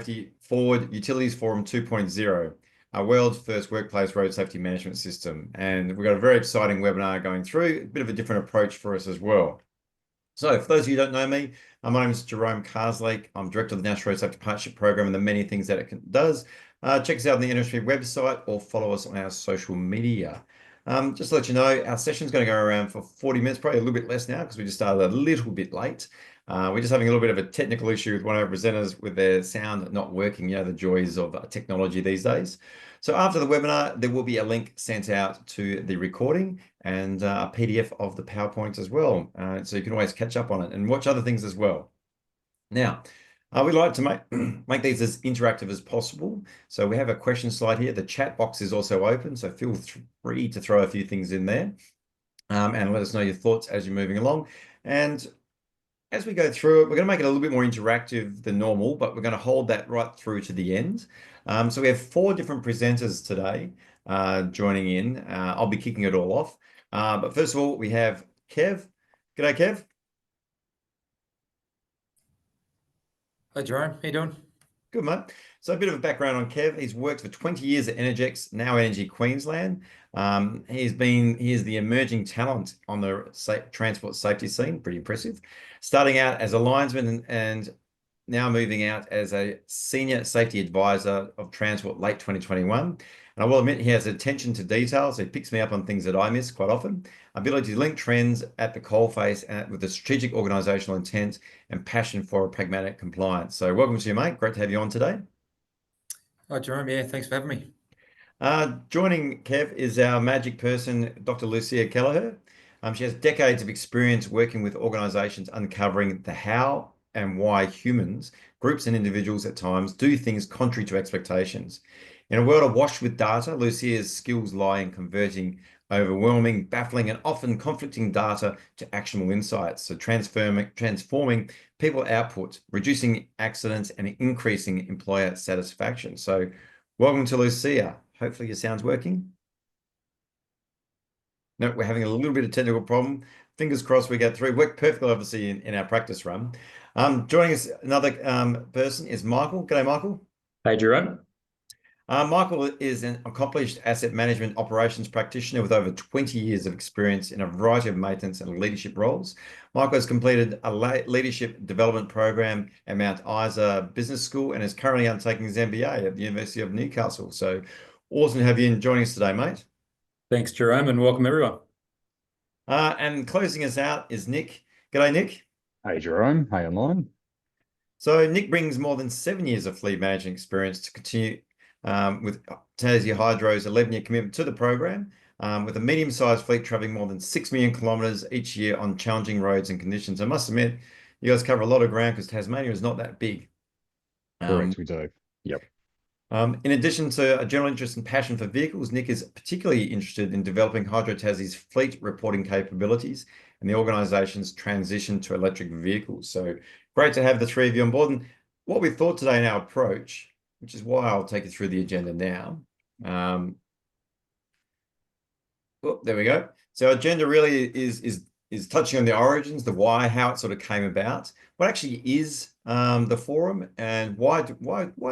Safety Forward Utilities Forum 2.0, our world's first workplace road safety management system. And we've got a very exciting webinar going through, a bit of a different approach for us as well. So for those of you who don't know me, my name is Jerome Carslake. I'm Director of the National Road Safety Partnership Program and the many things that it does. Check us out on the industry website or follow us on our social media. Just to let you know, our session is going to go around for 40 minutes, probably a little bit less now because we just started a little bit late. We're just having a little bit of a technical issue with one of our presenters with their sound not working, the joys of technology these days. So after the webinar, there will be a link sent out to the recording and a PDF of the PowerPoint as well. So you can always catch up on it and watch other things as well. Now, we like to make these as interactive as possible. So we have a question slide here. The chat box is also open, so feel free to throw a few things in there and let us know your thoughts as you're moving along. And as we go through it, we're going to make it a little bit more interactive than normal, but we're going to hold that right through to the end. So we have 4 different presenters today joining in. I'll be kicking it all off. But first of all, we have Kev. G'day, Kev. Hi, Jerome. How you doing? Good, mate. So a bit of a background on Kev. He's worked for 20 years at Energex, now Energy Queensland. He is the emerging talent on the transport safety scene. Pretty impressive. Starting out as a linesman and now moving out as a senior safety advisor of transport late 2021. And I will admit he has attention to detail, so he picks me up on things that I miss quite often. Ability to link trends at the coalface and with a strategic organizational intent and passion for a pragmatic compliance. So welcome to you, mate. Great to have you on today. Hi, Jerome. Yeah, thanks for having me. Joining Kev is our magic person, Dr. Lucia Kelleher. She has decades of experience working with organizations uncovering the how and why humans, groups and individuals at times do things contrary to expectations. In a world awash with data, Lucia's skills lie in converting overwhelming, baffling, and often conflicting data to actionable insights. So transforming people output, reducing accidents, and increasing employer satisfaction. So welcome to Lucia. Hopefully your sound's working. No, we're having a little bit of technical problem. Fingers crossed we get through. Worked perfectly, obviously, in our practice run. Joining us, another person is Michael. G'day, Michael. Hey, Jerome. Michael is an accomplished asset management operations practitioner with over 20 years of experience in a variety of maintenance and leadership roles. Michael has completed a leadership development program at Mount Isa Business School and is currently undertaking his MBA at the University of Newcastle. So awesome to have you joining us today, mate. Thanks, Jerome, and welcome everyone. And closing us out is Nick. G'day, Nick. Hey, Jerome. Hey, online. So Nick brings more than 7 years of fleet management experience to continue with Tassie Hydro's 11-year commitment to the program, with a medium-sized fleet traveling more than 6 million kilometres each year on challenging roads and conditions. I must admit, you guys cover a lot of ground because Tasmania is not that big. Correct, we do. Yep. In addition to a general interest and passion for vehicles, Nick is particularly interested in developing Hydro Tassie's fleet reporting capabilities and the organisation's transition to electric vehicles. So great to have the 3 of you on board. And what we thought today in our approach, which is why I'll take you through the agenda now. There we go. So our agenda really is touching on the origins, the why, how it sort of came about, what actually is the forum, and why do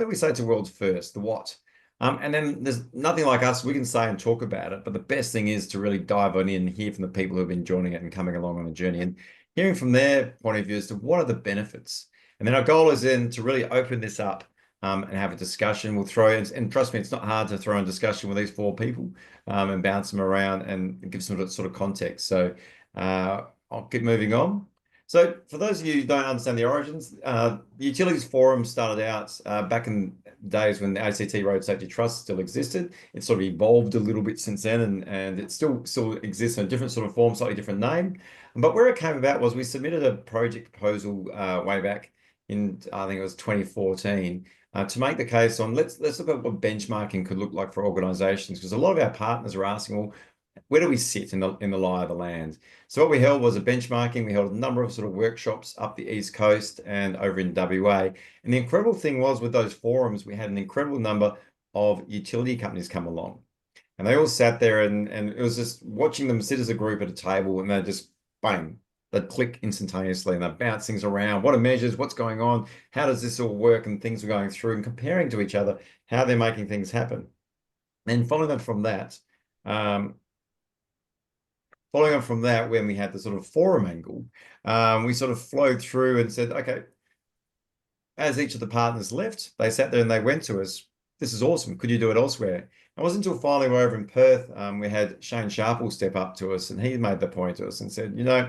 we say it's a world's first, the what. And then there's nothing like us, we can say and talk about it, but the best thing is to really dive on in and hear from the people who have been joining it and coming along on the journey and hearing from their point of view as to what are the benefits. And then our goal is then to really open this up and have a discussion. We'll throw in, and trust me, it's not hard to throw in discussion with these 4 people and bounce them around and give some sort of context. So I'll keep moving on. So for those of you who don't understand the origins, the Utilities Forum started out back in days when the ACT Road Safety Trust still existed. It sort of evolved a little bit since then, and it still exists in a different sort of form, slightly different name. But where it came about was we submitted a project proposal way back in, I think it was 2014, to make the case on let's look at what benchmarking could look like for organizations, because a lot of our partners are asking, well, where do we sit in the lie of the land? So what we held was a benchmarking. We held a number of sort of workshops up the East Coast and over in WA. And the incredible thing was with those forums, we had an incredible number of utility companies come along. And they all sat there and it was just watching them sit as a group at a table and they just bang, they'd click instantaneously and they'd bounce things around. What are measures? What's going on? How does this all work? And things were going through and comparing to each other, how they're making things happen. And following on from that, when we had the sort of forum angle, we sort of flowed through and said, okay, as each of the partners left, they sat there and they went to us, this is awesome. Could you do it elsewhere? It wasn't until finally we're over in Perth, we had Shane Sharple step up to us and he made the point to us and said, you know,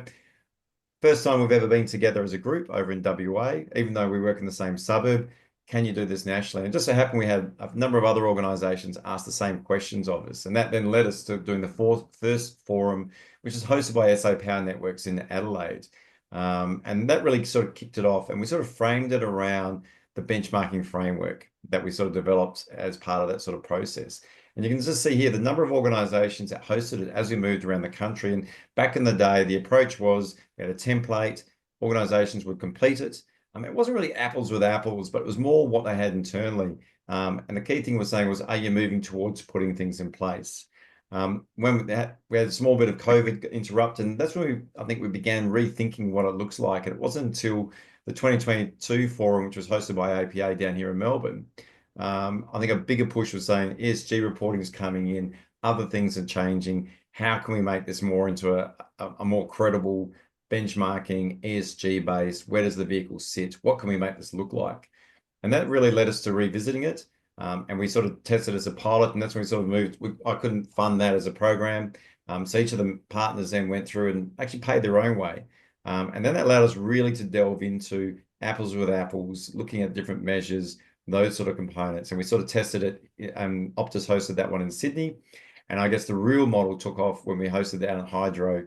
first time we've ever been together as a group over in WA, even though we work in the same suburb, can you do this nationally? And just so happened we had a number of other organisations ask the same questions of us. And that then led us to doing the first forum, which is hosted by SA Power Networks in Adelaide. And that really sort of kicked it off. And we sort of framed it around the benchmarking framework that we sort of developed as part of that sort of process. And you can just see here the number of organisations that hosted it as we moved around the country. And back in the day, the approach was we had a template, organisations would complete it. It wasn't really apples with apples, but it was more what they had internally. And the key thing was saying was, are you moving towards putting things in place? When we had a small bit of COVID interrupt, and that's when I think we began rethinking what it looks like. And it wasn't until the 2022 forum, which was hosted by APA down here in Melbourne. I think a bigger push was saying ESG reporting is coming in, other things are changing. How can we make this more into a more credible benchmarking, ESG based? Where does the vehicle sit? What can we make this look like? And that really led us to revisiting it. And we sort of tested as a pilot, and that's when we sort of moved. I couldn't fund that as a program. So each of the partners then went through and actually paid their own way. And then that allowed us really to delve into apples with apples, looking at different measures, those sort of components. And we sort of tested it. Optus hosted that one in Sydney. And I guess the real model took off when we hosted down at Hydro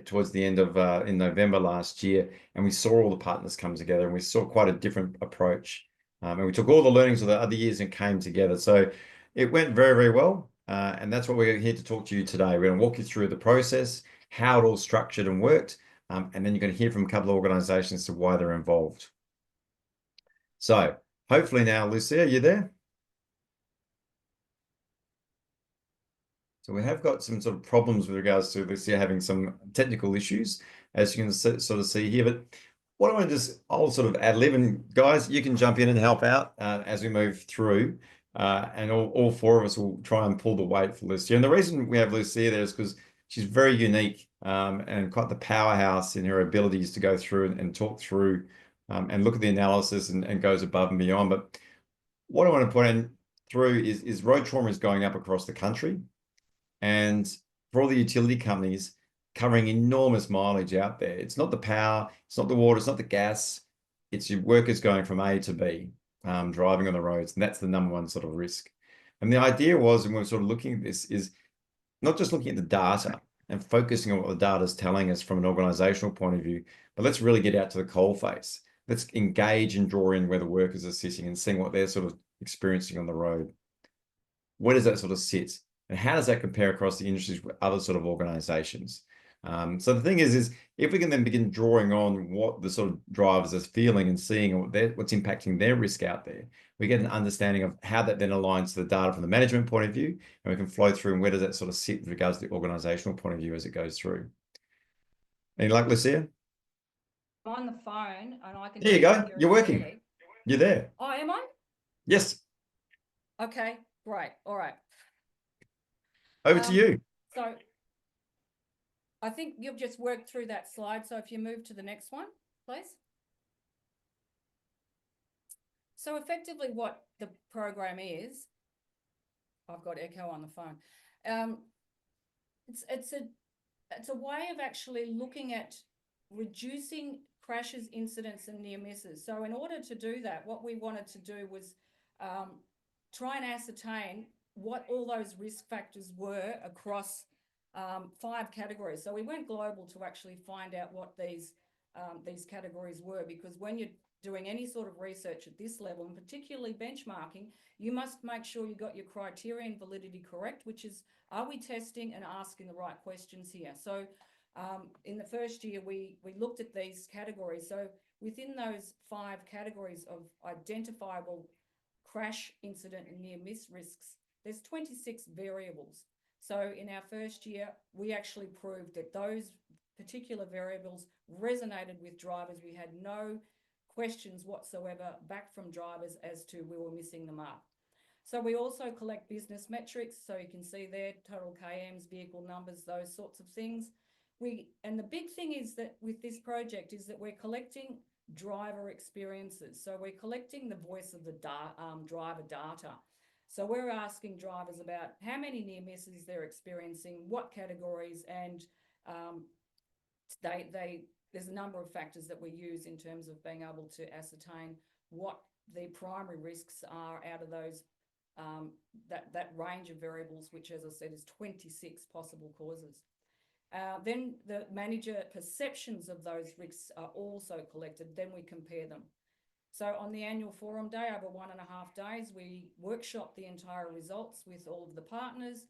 towards the end of in November last year. And we saw all the partners come together and we saw quite a different approach. And we took all the learnings of the other years and came together. So it went very, very well. And that's what we're here to talk to you today. We're going to walk you through the process, how it all structured and worked. And then you're going to hear from a couple of organizations as to why they're involved. So hopefully now, Lucia, are you there? So we have got some sort of problems with regards to Lucia having some technical issues, as you can sort of see here. But what I want to just, I'll sort of ad lib, and guys, you can jump in and help out as we move through. And all four of us will try and pull the weight for Lucia. And the reason we have Lucia there is because she's very unique and quite the powerhouse in her abilities to go through and talk through and look at the analysis and goes above and beyond. But what I want to point through is road trauma is going up across the country. And for all the utility companies covering enormous mileage out there, it's not the power, it's not the water, it's not the gas, it's your workers going from A to B, driving on the roads. And that's the number one sort of risk. And the idea was, and we're sort of looking at this, is not just looking at the data and focusing on what the data is telling us from an organizational point of view, but let's really get out to the coalface. Let's engage and draw in where the workers are sitting and seeing what they're sort of experiencing on the road. Where does that sort of sit? And how does that compare across the industries with other sort of organizations? So the thing is if we can then begin drawing on what the sort of drivers are feeling and seeing what's impacting their risk out there, we get an understanding of how that then aligns to the data from the management point of view, and we can flow through and where does that sort of sit with regards to the organizational point of view as it goes through. Any luck, Lucia? I'm on the phone and I can. There you go. You're working. Clearly. You're there. Oh, am I? Yes. Okay, great. All right. Over to you. So I think you've just worked through that slide. So if you move to the next one, please. So effectively what the program is, I've got echo on the phone. It's a way of actually looking at reducing crashes, incidents and near misses. So in order to do that, what we wanted to do was try and ascertain what all those risk factors were across 5 categories. So we went global to actually find out what these categories were, because when you're doing any sort of research at this level, and particularly benchmarking, you must make sure you got your criterion validity correct, which is, are we testing and asking the right questions here? So in the first year, we looked at these categories. So within those 5 categories of identifiable crash, incident and near miss risks, there's 26 variables. So in our first year, we actually proved that those particular variables resonated with drivers. We had no questions whatsoever back from drivers as to we were missing the mark. So we also collect business metrics. So you can see there, total KMs, vehicle numbers, those sorts of things. And the big thing is that with this project is that we're collecting driver experiences. So we're collecting the voice of the driver data. So we're asking drivers about how many near misses they're experiencing, what categories, and there's a number of factors that we use in terms of being able to ascertain what the primary risks are out of those that range of variables, which, as I said, is 26 possible causes. Then the manager perceptions of those risks are also collected. Then we compare them. So on the annual forum day, over 1.5 days, we workshop the entire results with all of the partners.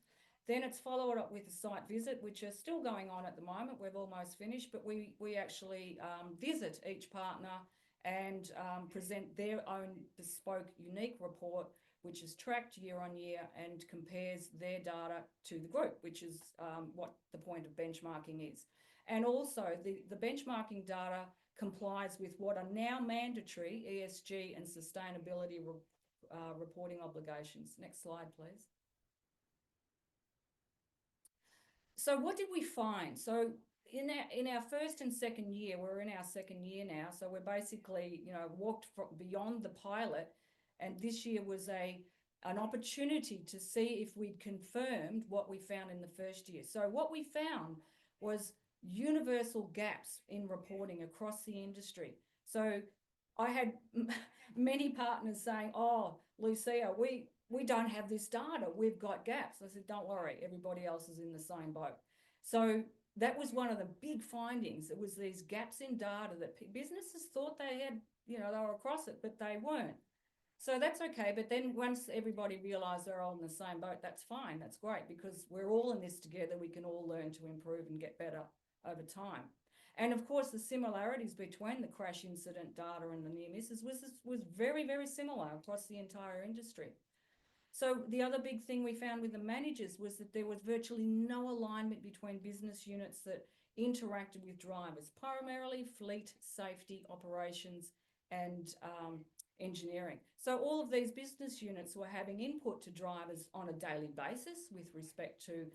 Then it's followed up with a site visit, which are still going on at the moment. We've almost finished, but we actually visit each partner and present their own bespoke, unique report, which is tracked year on year and compares their data to the group, which is what the point of benchmarking is. And also the benchmarking data complies with what are now mandatory ESG and sustainability reporting obligations. Next slide, please. So what did we find? So in our first and second year, we're in our second year now. So we're basically, walked beyond the pilot. And this year was an opportunity to see if we'd confirmed what we found in the first year. So what we found was universal gaps in reporting across the industry. So I had many partners saying, "Oh, Lucia, we don't have this data. We've got gaps." I said, "Don't worry, everybody else is in the same boat." So that was one of the big findings. It was these gaps in data that businesses thought they had, they were across it, but they weren't. So that's okay. But then once everybody realised they're all in the same boat, that's fine. That's great, because we're all in this together. We can all learn to improve and get better over time. And of course, the similarities between the crash incident data and the near misses was very, very similar across the entire industry. So the other big thing we found with the managers was that there was virtually no alignment between business units that interacted with drivers, primarily fleet, safety, operations, and engineering. So all of these business units were having input to drivers on a daily basis with respect to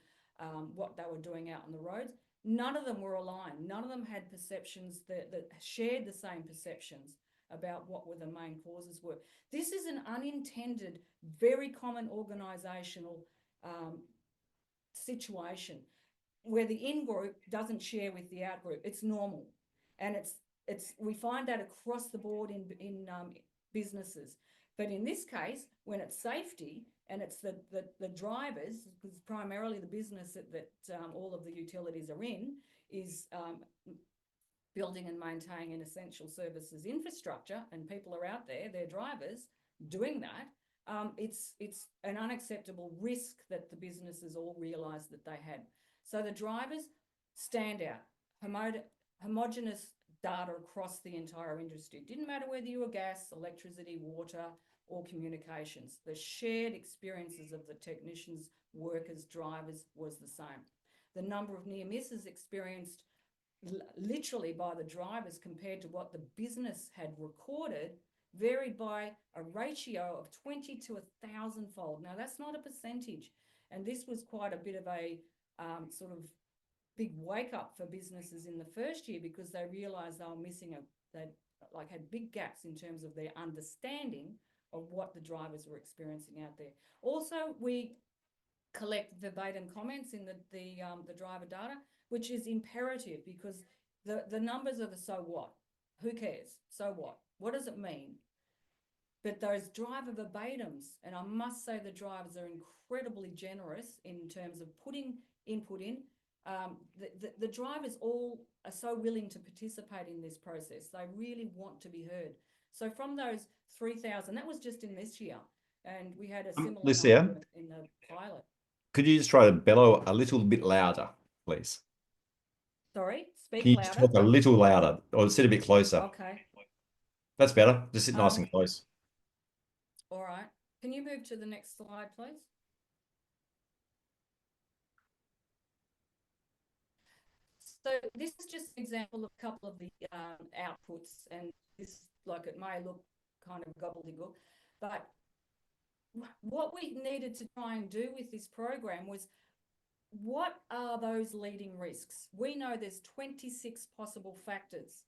what they were doing out on the roads. None of them were aligned. None of them had perceptions that shared the same perceptions about what were the main causes were. This is an unintended, very common organisational situation where the in-group doesn't share with the out-group. It's normal. And we find that across the board in businesses. But in this case, when it's safety and it's the drivers, because primarily the business that all of the utilities are in is building and maintaining an essential services infrastructure, and people are out there, they're drivers doing that. It's an unacceptable risk that the businesses all realised that they had. So the drivers stand out, homogenous data across the entire industry. It didn't matter whether you were gas, electricity, water, or communications. The shared experiences of the technicians, workers, drivers was the same. The number of near misses experienced literally by the drivers compared to what the business had recorded varied by a ratio of 20 to 1,000-fold. Now, that's not a percentage. And this was quite a bit of a sort of big wake up for businesses in the first year, because they realised they were missing had big gaps in terms of their understanding of what the drivers were experiencing out there. Also, we collect verbatim comments in the driver data, which is imperative, because the numbers are the so what? Who cares? So what? What does it mean? But those driver verbatims, and I must say the drivers are incredibly generous in terms of putting input in. The drivers all are so willing to participate in this process. They really want to be heard. So from those 3,000, that was just in this year, and we had a similar Lucia, number in the pilot. could you just try to bellow a little bit louder, please? Sorry, speak Can you louder. just talk a little louder or sit a bit closer? Okay, That's better. Just sit nice and close. all right. Can you move to the next slide, please? So this is just an example of a couple of the outputs, and this, like, it may look kind of gobbledygook, but what we needed to try and do with this program was, what are those leading risks? We know there's 26 possible factors.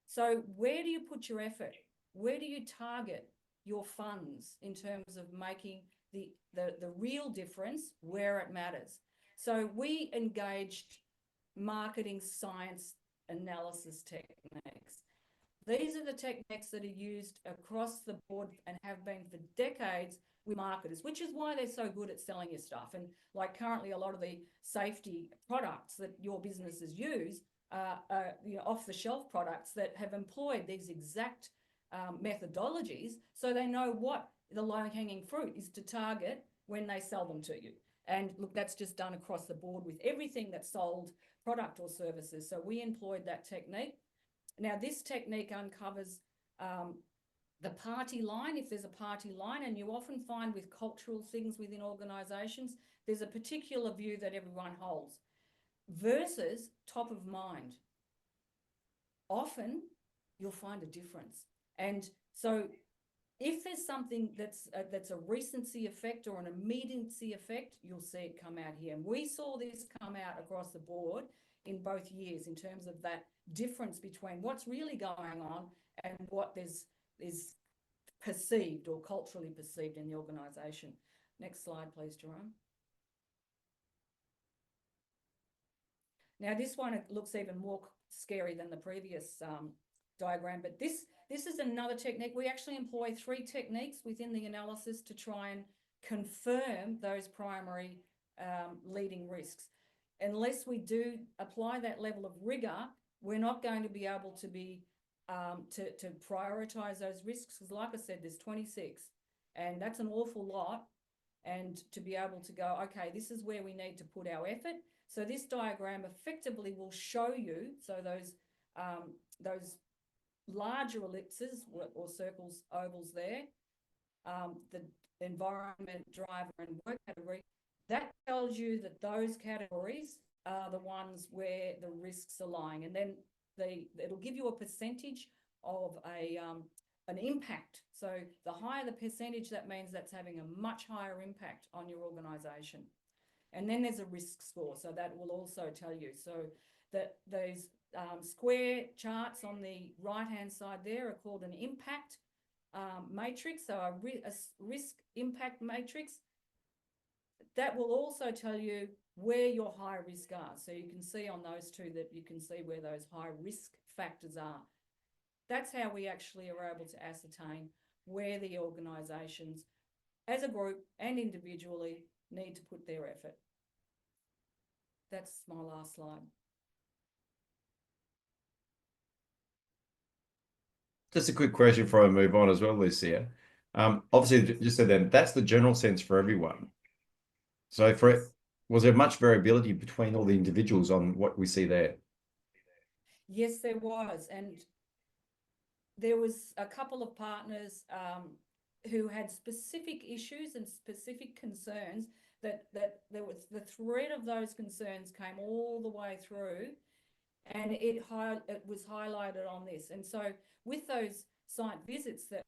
So where do you put your effort? Where do you target your funds in terms of making the real difference where it matters? So we engaged marketing science analysis techniques. These are the techniques that are used across the board and have been for decades with marketers, which is why they're so good at selling your stuff. And like currently, a lot of the safety products that your businesses use are off-the-shelf products that have employed these exact methodologies, so they know what the low-hanging fruit is to target when they sell them to you. And look, that's just done across the board with everything that's sold, product or services. So we employed that technique. Now, this technique uncovers the party line, if there's a party line, and you often find with cultural things within organisations, there's a particular view that everyone holds versus top of mind. Often you'll find a difference. And so if there's something that's a recency effect or an immediacy effect, you'll see it come out here. And we saw this come out across the board in both years in terms of that difference between what's really going on and what is perceived or culturally perceived in the organisation. Next slide, please, Jerome. Now, this one, it looks even more scary than the previous diagram, but this is another technique. We actually employ 3 techniques within the analysis to try and confirm those primary leading risks. Unless we do apply that level of rigour, we're not going to be able to be to prioritise those risks, because like I said, there's 26, and that's an awful lot. And to be able to go, okay, this is where we need to put our effort. So this diagram effectively will show you, so those larger ellipses or circles, ovals there, the environment, driver and work category, that tells you that those categories are the ones where the risks are lying. And then it'll give you a percentage of an impact. So the higher the percentage, that means that's having a much higher impact on your organisation. And then there's a risk score, so that will also tell you. So that those square charts on the right-hand side there are called an impact matrix, so a risk impact matrix. That will also tell you where your high risk are. So you can see on those two that you can see where those high risk factors are. That's how we actually are able to ascertain where the organisations, as a group and individually, need to put their effort. That's my last slide. Just a quick question before I move on as well, Lucia. Obviously, just said then that's the general sense for everyone. So for it, was there much variability between all the individuals on what we see there? Yes, there was. And there was a couple of partners who had specific issues and specific concerns that there was the thread of those concerns came all the way through, and it was highlighted on this. And so with those site visits, that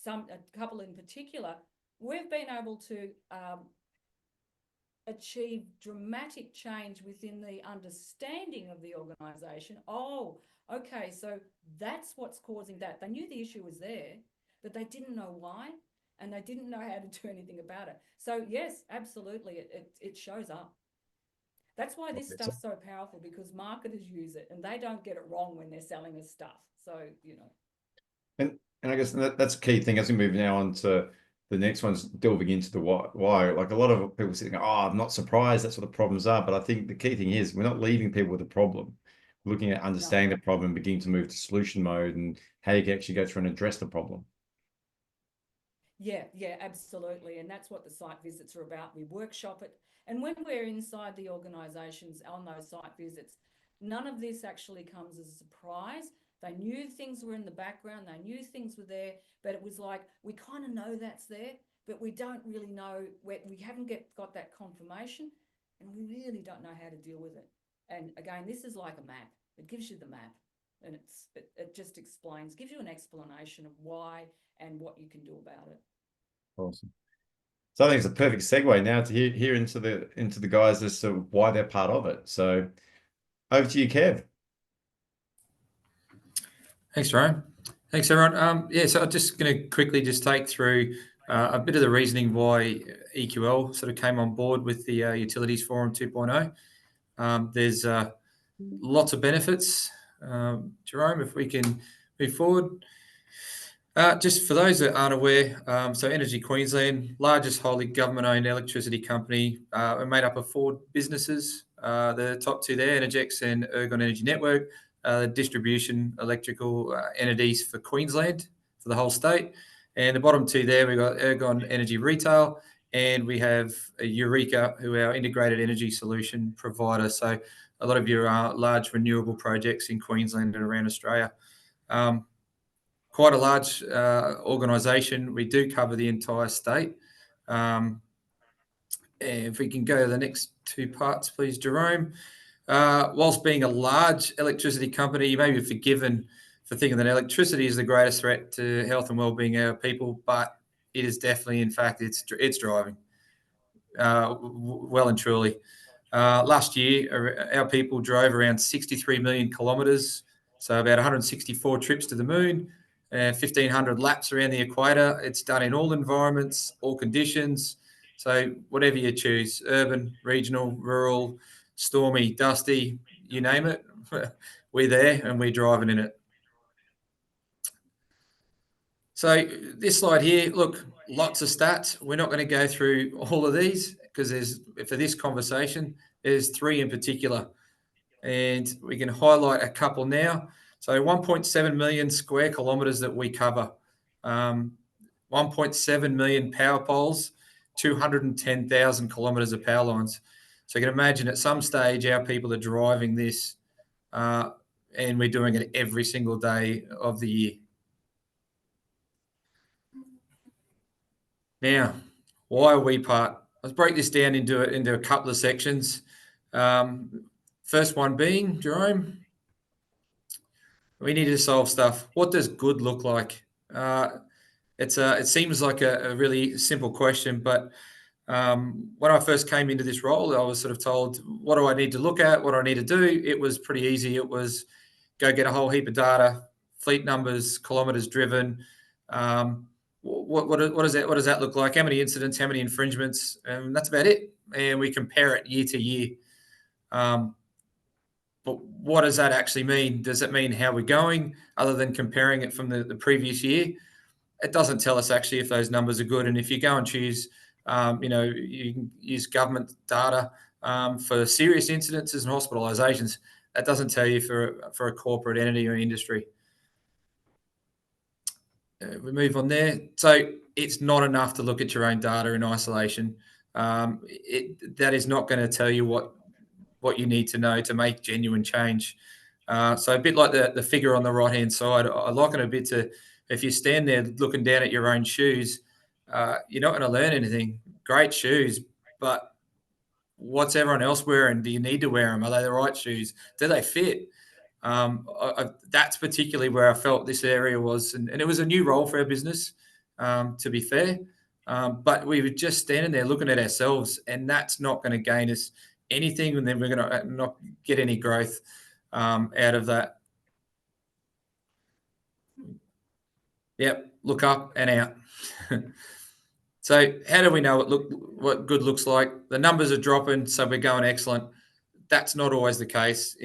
a couple in particular, we've been able to achieve dramatic change within the understanding of the organisation. Oh, okay, so that's what's causing that. They knew the issue was there, but they didn't know why, and they didn't know how to do anything about it. So yes, absolutely, it shows up. That's why this stuff's so powerful, because marketers use it and they don't get it wrong when they're selling us stuff. So, you know. And I guess that's a key thing as we move now on to the next one's delving into the why. Like a lot of people sitting, oh, I'm not surprised that's what the problems are. But I think the key thing is we're not leaving people with a problem. We're looking at understanding the problem, beginning to move to solution mode and how you can actually go through and address the problem. Yeah, absolutely. And that's what the site visits are about. We workshop it. And when we're inside the organisations on those site visits, none of this actually comes as a surprise. They knew things were in the background. They knew things were there, but it was like, we kind of know that's there, but we don't really know we haven't got that confirmation, and we really don't know how to deal with it. And again, this is like a map. It gives you the map, and it just gives you an explanation of why and what you can do about it. Awesome. So I think it's a perfect segue now to hear into the guys as to why they're part of it. So over to you, Kev. Thanks, Jerome. Thanks, everyone. Yeah, so I'm just going to quickly just take through a bit of the reasoning why EQL sort of came on board with the Utilities Forum 2.0. There's lots of benefits. Jerome, if we can move forward. Just for those that aren't aware, so Energy Queensland, largest wholly government-owned electricity company, are made up of 4 businesses. The top 2 there, Energex and Ergon Energy Network, the distribution electrical entities for Queensland, for the whole state. And the bottom 2 there, we've got Ergon Energy Retail, and we have Eureka, who are our integrated energy solution provider. So a lot of your large renewable projects in Queensland and around Australia. Quite a large organisation. We do cover the entire state. If we can go to the next 2 parts, please, Jerome. Whilst being a large electricity company, you may be forgiven for thinking that electricity is the greatest threat to health and well-being of our people, but it is definitely, in fact, it's driving well and truly. Last year, our people drove around 63 million kilometres, so about 164 trips to the moon, 1,500 laps around the equator. It's done in all environments, all conditions. So whatever you choose, urban, regional, rural, stormy, dusty, you name it, we're there and we're driving in it. So this slide here, look, lots of stats. We're not going to go through all of these because for this conversation, there's 3 in particular. And we can highlight a couple now. So 1.7 million square kilometres that we cover, 1.7 million power poles, 210,000 kilometres of power lines. So you can imagine at some stage our people are driving this and we're doing it every single day of the year. Now, why are we part? Let's break this down into a couple of sections. First one being, Jerome, we need to solve stuff. What does good look like? It seems like a really simple question, but when I first came into this role, I was sort of told, what do I need to look at? What do I need to do? It was pretty easy. It was go get a whole heap of data, fleet numbers, kilometres driven. What does that look like? How many incidents? How many infringements? And that's about it. And we compare it year to year. But what does that actually mean? Does it mean how we're going, other than comparing it from the previous year? It doesn't tell us actually if those numbers are good. And if you go and choose, you can use government data for serious incidences and hospitalisations. That doesn't tell you for a corporate entity or industry. We move on there. So it's not enough to look at your own data in isolation. That is not going to tell you what you need to know to make genuine change. So a bit like the figure on the right-hand side, I liken it a bit to if you stand there looking down at your own shoes, you're not going to learn anything. Great shoes, but what's everyone else wearing? Do you need to wear them? Are they the right shoes? Do they fit? That's particularly where I felt this area was, and it was a new role for our business, to be fair. But we were just standing there looking at ourselves, and that's not going to gain us anything, and then we're going to not get any growth out of that. Yep, look up and out. So how do we know what good looks like? The numbers are dropping, so we're going excellent. That's not always the case.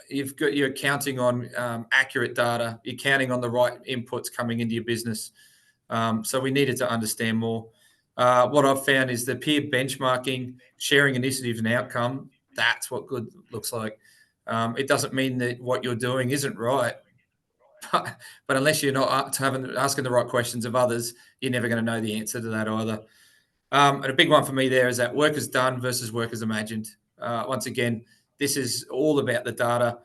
You're counting on accurate data. You're counting on the right inputs coming into your business. So we needed to understand more. What I've found is the peer benchmarking, sharing initiatives and outcome, that's what good looks like. It doesn't mean that what you're doing isn't right. But unless you're not asking the right questions of others, you're never going to know the answer to that either. And a big one for me there is that work is done versus work is imagined. Once again, this is all about the data.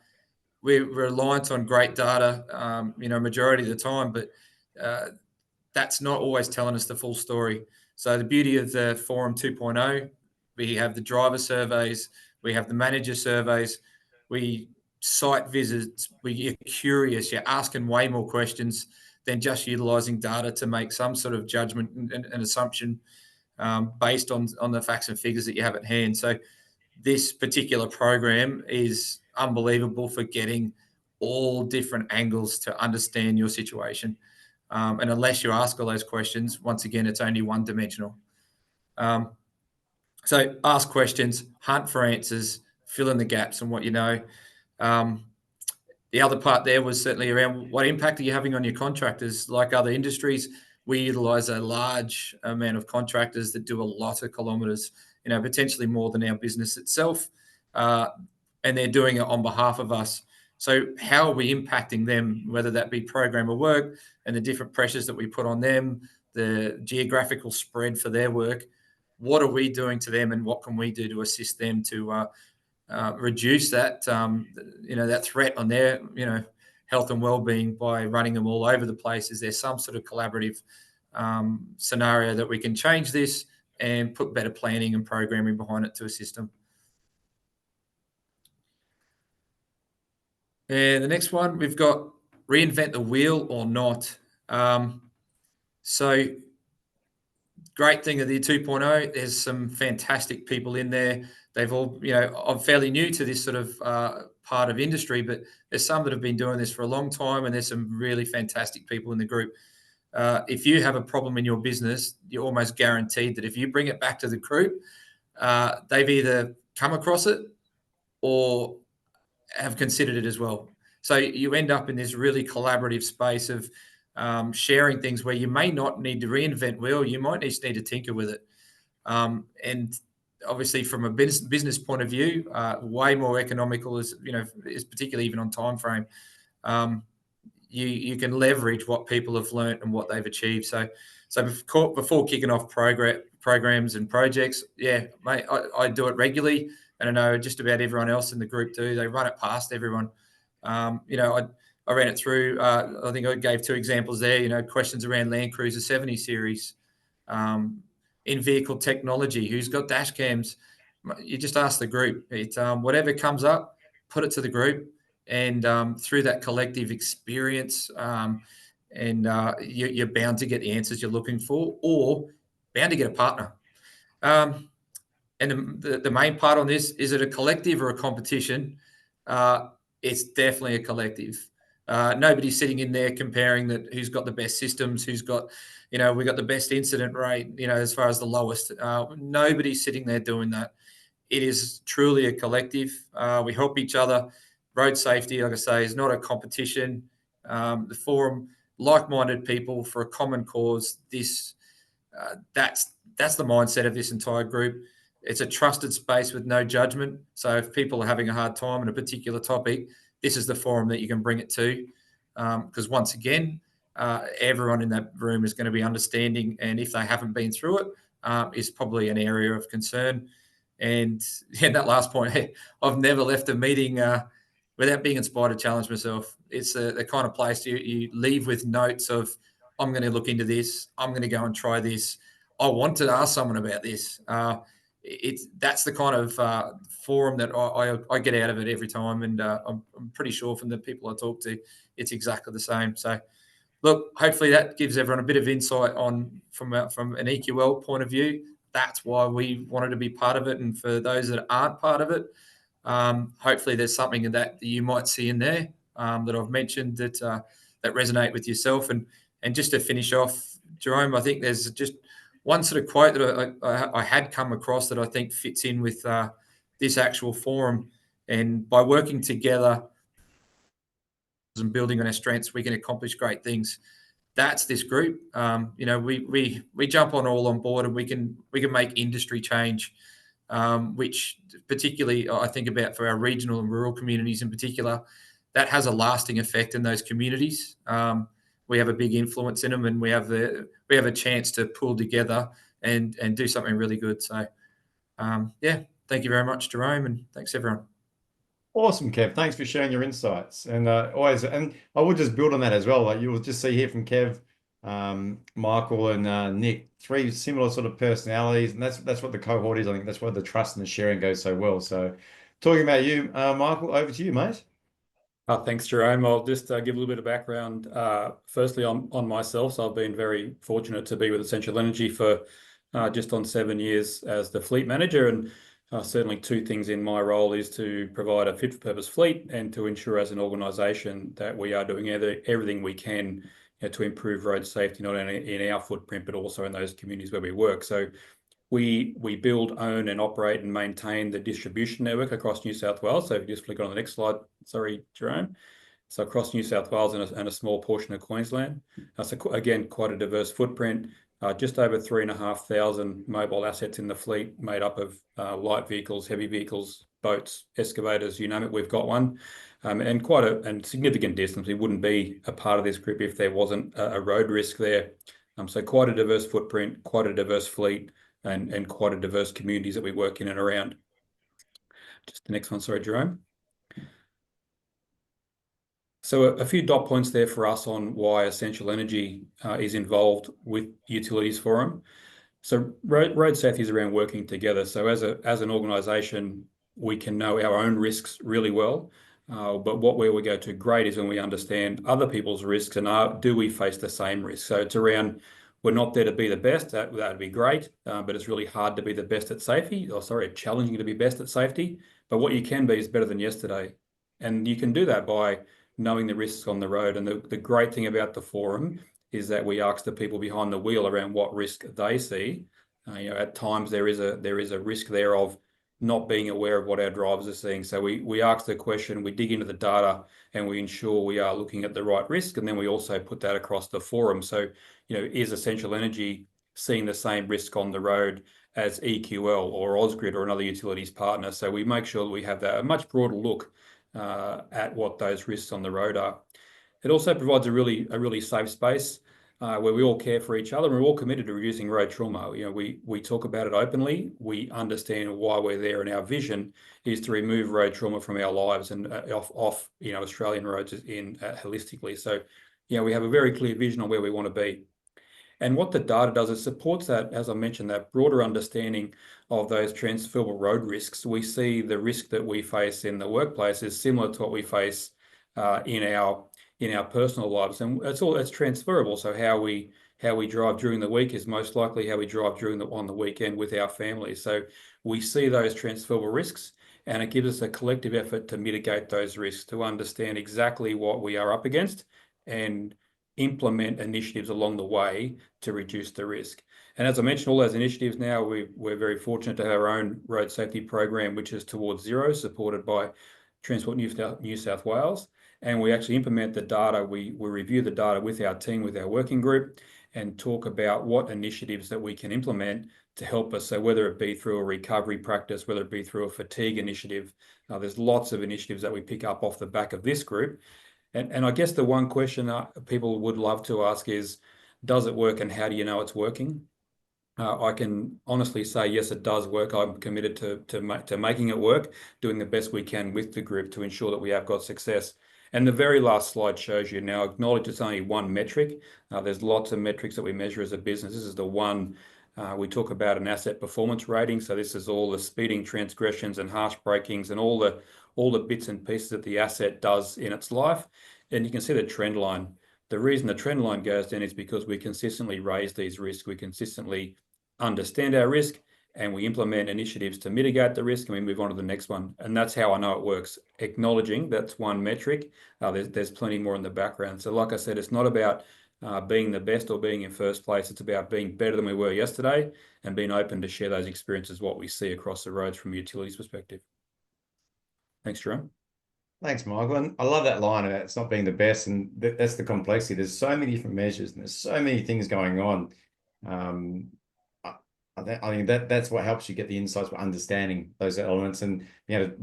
We're reliant on great data, majority of the time, but that's not always telling us the full story. So the beauty of the Forum 2.0, we have the driver surveys, we have the manager surveys, we site visits, you're curious, you're asking way more questions than just utilizing data to make some sort of judgment and assumption based on the facts and figures that you have at hand. So this particular program is unbelievable for getting all different angles to understand your situation. And unless you ask all those questions, once again, it's only one dimensional. So ask questions, hunt for answers, fill in the gaps and what you know. The other part there was certainly around what impact are you having on your contractors? Like other industries, we utilize a large amount of contractors that do a lot of kilometres, potentially more than our business itself. And they're doing it on behalf of us. So how are we impacting them, whether that be program of work and the different pressures that we put on them, the geographical spread for their work? What are we doing to them, and what can we do to assist them to reduce that, that threat on their, health and well-being by running them all over the place? Is there some sort of collaborative scenario that we can change this and put better planning and programming behind it to assist them? And the next one, we've got reinvent the wheel or not. So great thing of the 2.0, there's some fantastic people in there. They've all, I'm fairly new to this sort of part of industry, but there's some that have been doing this for a long time, and there's some really fantastic people in the group. If you have a problem in your business, you're almost guaranteed that if you bring it back to the group, they've either come across it or have considered it as well. So you end up in this really collaborative space of sharing things where you may not need to reinvent wheel, you might just need to tinker with it. And obviously from a business point of view, way more economical is particularly even on time frame. You can leverage what people have learnt and what they've achieved. So before kicking off programs and projects, yeah, mate, I do it regularly, and I know just about everyone else in the group do. They run it past everyone. I ran it through. I think I gave 2 examples there. Questions around Land Cruiser 70 series, in-vehicle technology. Who's got dash cams? You just ask the group. Whatever comes up, put it to the group, and through that collective experience, you're bound to get the answers you're looking for, or bound to get a partner. And the main part on this, is it a collective or a competition? It's definitely a collective. Nobody's sitting in there comparing that who's got the best systems, who's got, we got the best incident rate, as far as the lowest. Nobody's sitting there doing that. It is truly a collective. We help each other. Road safety, like I say, is not a competition. The forum, like-minded people for a common cause. That's the mindset of this entire group. It's a trusted space with no judgment. So if people are having a hard time on a particular topic, this is the forum that you can bring it to. Because once again, everyone in that room is going to be understanding. And if they haven't been through it, is probably an area of concern. And that last point, I've never left a meeting without being inspired to challenge myself. It's the kind of place you leave with notes of, I'm going to look into this. I'm going to go and try this. I want to ask someone about this. That's the kind of forum that I get out of it every time, and I'm pretty sure from the people I talk to, it's exactly the same. So, look, hopefully that gives everyone a bit of insight on from an EQL point of view. That's why we wanted to be part of it, and for those that aren't part of it, hopefully there's something that you might see in there that I've mentioned that resonate with yourself. And just to finish off, Jerome, I think there's just one sort of quote that I had come across that I think fits in with this actual forum. And by working together and building on our strengths, we can accomplish great things. That's this group. We jump all on board, and we can make industry change, which particularly I think about for our regional and rural communities in particular. That has a lasting effect in those communities. We have a big influence in them, and we have a chance to pull together and do something really good. So, thank you very much, Jerome, and thanks everyone. Awesome, Kev. Thanks for sharing your insights. And I would just build on that as well. Like, you'll just see here from Kev, Michael and Nick, three similar sort of personalities, and that's what the cohort is. I think that's why the trust and the sharing goes so well. So, talking about you, Michael, over to you, mate. Thanks, Jerome. I'll just give a little bit of background. Firstly, on myself. So I've been very fortunate to be with Essential Energy for just on 7 years as the fleet manager. And certainly two things in my role is to provide a fit-for-purpose fleet and to ensure as an organisation that we are doing everything we can to improve road safety, not only in our footprint, but also in those communities where we work. So we build, own and operate and maintain the distribution network across New South Wales. So if you just flick on the next slide, sorry, Jerome. So across New South Wales and a small portion of Queensland. So again, quite a diverse footprint. Just over 3,500 mobile assets in the fleet, made up of light vehicles, heavy vehicles, boats, excavators, you name it, we've got one. And quite a significant distance. We wouldn't be a part of this group if there wasn't a road risk there. So quite a diverse footprint, quite a diverse fleet, and quite a diverse communities that we work in and around. Just the next one, sorry, Jerome. So a few dot points there for us on why Essential Energy is involved with Utilities Forum. So road safety is around working together. So as an organisation, we can know our own risks really well. But where we go to great is when we understand other people's risks and do we face the same risk. So it's around, we're not there to be the best. That would be great, but it's really hard to be the best at safety. Challenging to be best at safety. But what you can be is better than yesterday, and you can do that by knowing the risks on the road. And the great thing about the forum is that we ask the people behind the wheel around what risk they see. At times there is a risk there of not being aware of what our drivers are seeing. So we ask the question, we dig into the data, and we ensure we are looking at the right risk, and then we also put that across the forum. So, is Essential Energy seeing the same risk on the road as EQL or Ausgrid or another utilities partner? So we make sure that we have a much broader look at what those risks on the road are. It also provides a really safe space where we all care for each other, and we're all committed to reducing road trauma. We talk about it openly. We understand why we're there, and our vision is to remove road trauma from our lives and off Australian roads holistically. So, we have a very clear vision on where we want to be. And what the data does is supports that, as I mentioned, that broader understanding of those transferable road risks. We see the risk that we face in the workplace is similar to what we face in our personal lives, and it's transferable. So how we drive during the week is most likely how we drive on the weekend with our families. So we see those transferable risks, and it gives us a collective effort to mitigate those risks, to understand exactly what we are up against and implement initiatives along the way to reduce the risk. And as I mentioned, all those initiatives now, we're very fortunate to have our own road safety program, which is Towards Zero, supported by Transport New South Wales. And we actually implement the data. We review the data with our team, with our working group, and talk about what initiatives that we can implement to help us. So whether it be through a recovery practice, whether it be through a fatigue initiative, there's lots of initiatives that we pick up off the back of this group. And I guess the one question people would love to ask is, does it work, and how do you know it's working? I can honestly say, yes, it does work. I'm committed to making it work, doing the best we can with the group to ensure that we have got success. And the very last slide shows you now, acknowledge it's only one metric. There's lots of metrics that we measure as a business. This is the one we talk about, an asset performance rating. So this is all the speeding, transgressions and harsh brakings and all the bits and pieces that the asset does in its life. And you can see the trend line. The reason the trend line goes down is because we consistently raise these risks. We consistently understand our risk, and we implement initiatives to mitigate the risk, and we move on to the next one. And that's how I know it works. Acknowledging that's one metric. There's plenty more in the background. So like I said, it's not about being the best or being in first place. It's about being better than we were yesterday and being open to share those experiences, what we see across the roads from a utilities perspective. Thanks, Jerome. Thanks, Michael. And I love that line about it's not being the best, and that's the complexity. There's so many different measures, and there's so many things going on. I think that's what helps you get the insights for understanding those elements, and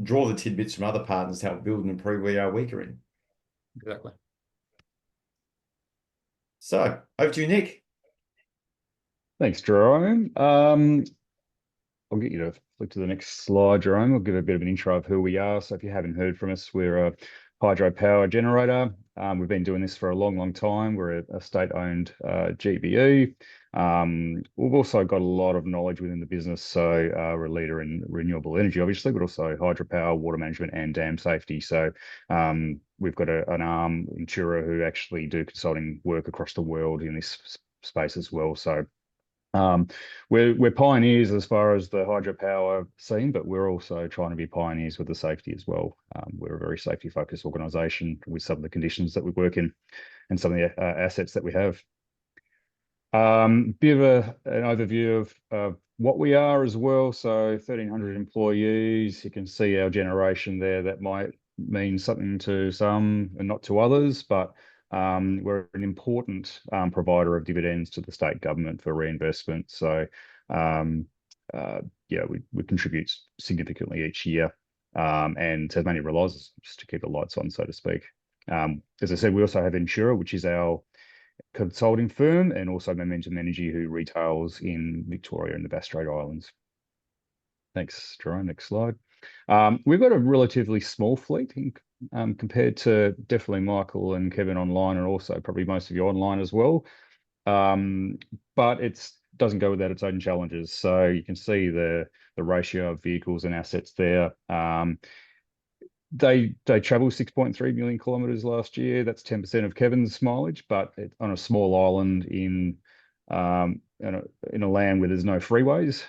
draw the tidbits from other partners to help build and improve where you are weaker in. Exactly. So over to you, Nick. Thanks, Jerome. I'll get you to flick to the next slide, Jerome. I'll give a bit of an intro of who we are. So if you haven't heard from us, we're a hydropower generator. We've been doing this for a long time. We're a state-owned GBE. We've also got a lot of knowledge within the business. So we're a leader in renewable energy, obviously, but also hydropower, water management, and dam safety. So we've got an arm, Intura, who actually do consulting work across the world in this space as well. So we're pioneers as far as the hydropower scene, but we're also trying to be pioneers with the safety as well. We're a very safety focused organisation with some of the conditions that we work in and some of the assets that we have. Bit of an overview of what we are as well. So 1,300 employees. You can see our generation there. That might mean something to some and not to others, but we're an important provider of dividends to the state government for reinvestment. So yeah, we contribute significantly each year, and Tasmania relies us just to keep the lights on, so to speak. As I said, we also have Intura, which is our consulting firm, and also Momentum Energy, who retails in Victoria and the Bass Strait Islands. Thanks, Jerome. Next slide. We've got a relatively small fleet compared to definitely Michael and Kevin online, and also probably most of you online as well. But it doesn't go without its own challenges. So you can see the ratio of vehicles and assets there. They traveled 6.3 million kilometres last year. That's 10% of Kevin's mileage, but on a small island in a land where there's no freeways,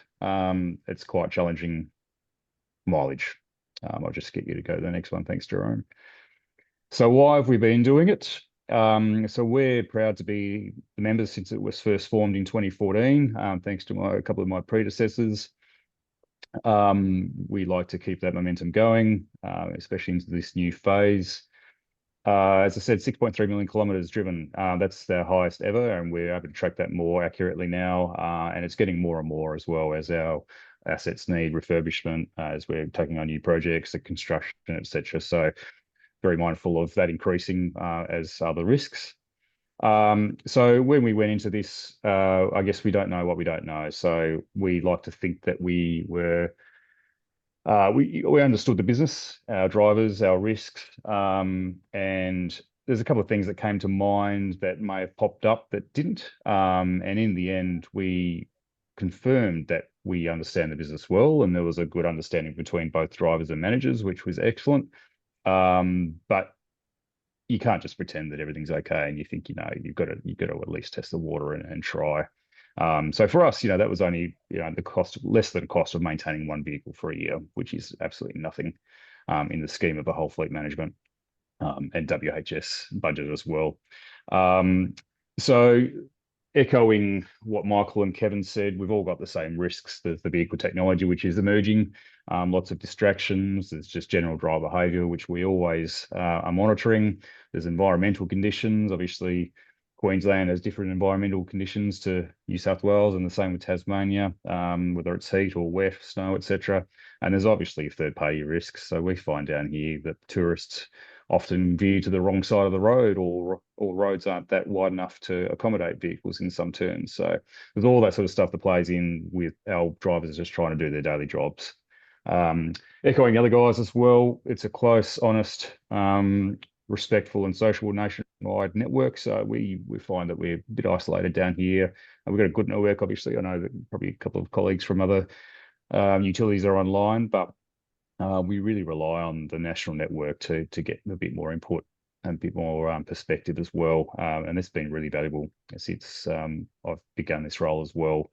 it's quite challenging mileage. I'll just get you to go to the next one. Thanks, Jerome. So why have we been doing it? So we're proud to be the members since it was first formed in 2014, thanks to a couple of my predecessors. We like to keep that momentum going, especially into this new phase. As I said, 6.3 million kilometres driven. That's the highest ever, and we're able to track that more accurately now. And it's getting more and more as well as our assets need refurbishment, as we're taking on new projects, the construction, etc. So very mindful of that increasing as are the risks. So when we went into this, I guess we don't know what we don't know. So we like to think that we understood the business, our drivers, our risks, and there's a couple of things that came to mind that may have popped up that didn't. And in the end, we confirmed that we understand the business well, and there was a good understanding between both drivers and managers, which was excellent. But you can't just pretend that everything's okay and you think, you've got to at least test the water and try. So for us, that was only, the cost, less than cost of maintaining one vehicle for a year, which is absolutely nothing in the scheme of a whole fleet management and WHS budget as well. So echoing what Michael and Kevin said, we've all got the same risks. There's the vehicle technology, which is emerging, lots of distractions. There's just general driver behaviour, which we always are monitoring. There's environmental conditions. Obviously, Queensland has different environmental conditions to New South Wales, and the same with Tasmania, whether it's heat or wet, snow, etc. And there's obviously third-party risks. So we find down here that tourists often veer to the wrong side of the road, or roads aren't that wide enough to accommodate vehicles in some turns. So there's all that sort of stuff that plays in with our drivers just trying to do their daily jobs. Echoing the other guys as well, it's a close, honest, respectful and sociable nationwide network. So we find that we're a bit isolated down here. We've got a good network, obviously. I know that probably a couple of colleagues from other utilities are online, but we really rely on the national network to get a bit more input and a bit more perspective as well. And it's been really valuable since I've begun this role as well.